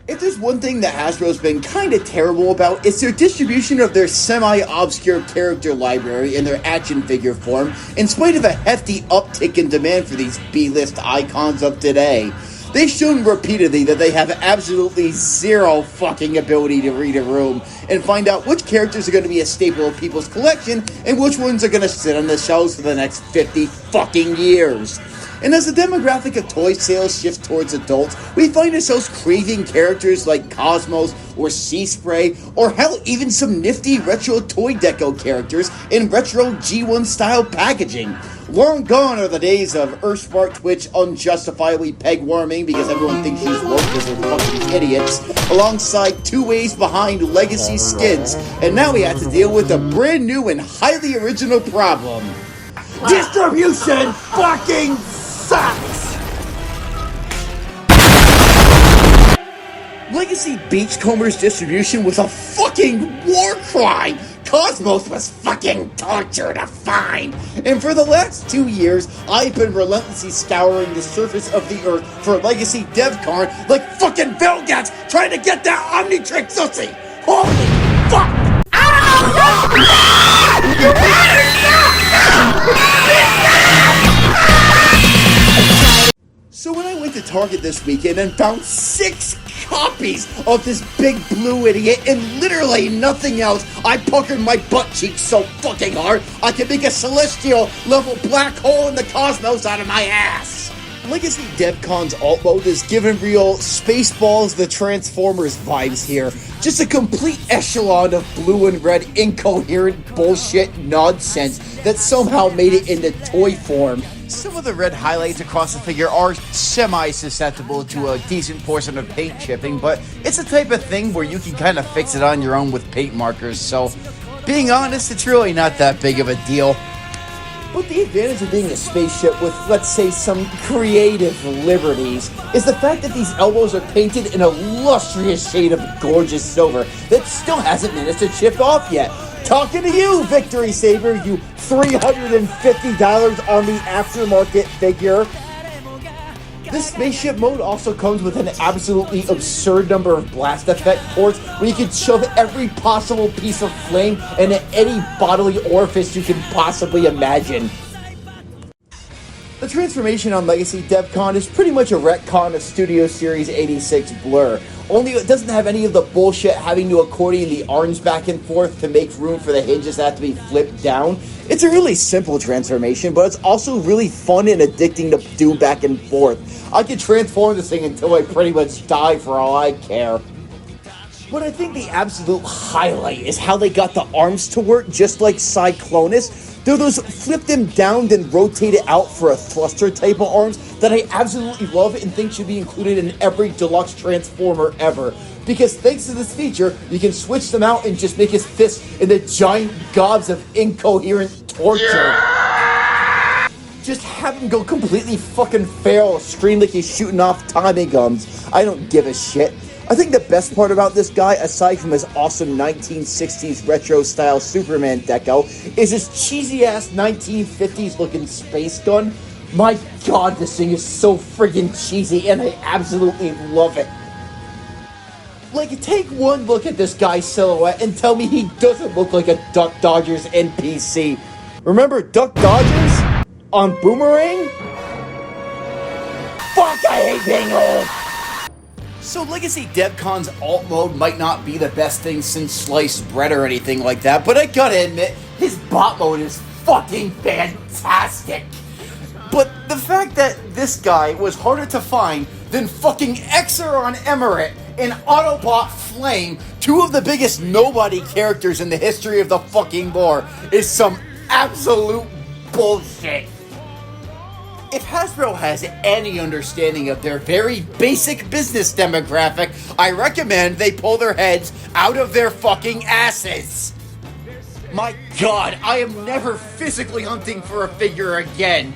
If there's one thing that Hasbro's been kinda terrible about, it's their distribution of their semi-obscure character library in their action figure form, in spite of a hefty uptick in demand for these B-list icons of today. They've shown repeatedly that they have absolutely zero fucking ability to read a room and find out which characters are going to be a staple of people's collection and which ones are going to sit on the shelves for the next 50 fucking years. And as the demographic of toy sales shifts towards adults, we find ourselves craving characters like Cosmos or Sea Spray, or hell, even some nifty retro toy deco characters in retro G1 style packaging. Long gone are the days of Earthspark Twitch unjustifiably peg-warming because everyone thinks she's woke because they're fucking idiots, alongside two ways behind legacy skids, and now we have to deal with a brand new and highly original problem. Distribution fucking sucks! Legacy Beachcomber's distribution was a fucking war crime! Cosmos was fucking torture to find! And for the last 2 years, I've been relentlessly scouring the surface of the earth for Legacy Devcon like fucking Vilgats trying to get that Omnitrix sussy! Holy fuck! So when I went to Target this weekend and found 6 copies of this big blue idiot and literally nothing else, I puckered my butt cheeks so fucking hard I could make a celestial level black hole in the cosmos out of my ass. Legacy Devcon's alt mode is giving real Spaceballs the Transformers vibes here. Just a complete echelon of blue and red incoherent bullshit nonsense that somehow made it into toy form. Some of the red highlights across the figure are semi-susceptible to a decent portion of paint chipping, but it's the type of thing where you can kind of fix it on your own with paint markers, so being honest, it's really not that big of a deal. But the advantage of being a spaceship with, let's say, some creative liberties is the fact that these elbows are painted in a lustrous shade of gorgeous silver that still hasn't managed to chip off yet. Talking to you, Victory Saber, you $350 on the aftermarket figure. This spaceship mode also comes with an absolutely absurd number of blast effect ports where you can shove every possible piece of flame into any bodily orifice you can possibly imagine. The transformation on Legacy Devcon is pretty much a retcon of Studio Series 86 Blur, only it doesn't have any of the bullshit having to accordion the arms back and forth to make room for the hinges that have to be flipped down. It's a really simple transformation, but it's also really fun and addicting to do back and forth. I can transform this thing until I pretty much die for all I care. But I think the absolute highlight is how they got the arms to work just like Cyclonus. They're those flip them down then rotate it out for a thruster type of arms that I absolutely love and think should be included in every deluxe Transformer ever. Because thanks to this feature, you can switch them out and just make his fists into giant gobs of incoherent torture. Yeah! Just have him go completely fucking feral, scream like he's shooting off Tommy gums. I don't give a shit. I think the best part about this guy, aside from his awesome 1960s retro-style Superman deco, is his cheesy-ass 1950s looking space gun. My god, this thing is so friggin' cheesy, and I absolutely love it. Like, take one look at this guy's silhouette and tell me he doesn't look like a Duck Dodgers NPC. Remember Duck Dodgers? On Boomerang? Fuck, I hate being old! So Legacy Devcon's alt mode might not be the best thing since sliced bread or anything like that, but I gotta admit, his bot mode is fucking fantastic. But the fact that this guy was harder to find than fucking Exeron Emirate and Autobot Flame, two of the biggest nobody characters in the history of the fucking lore, is some absolute bullshit. If Hasbro has any understanding of their very basic business demographic, I recommend they pull their heads out of their fucking asses. My god, I am never physically hunting for a figure again.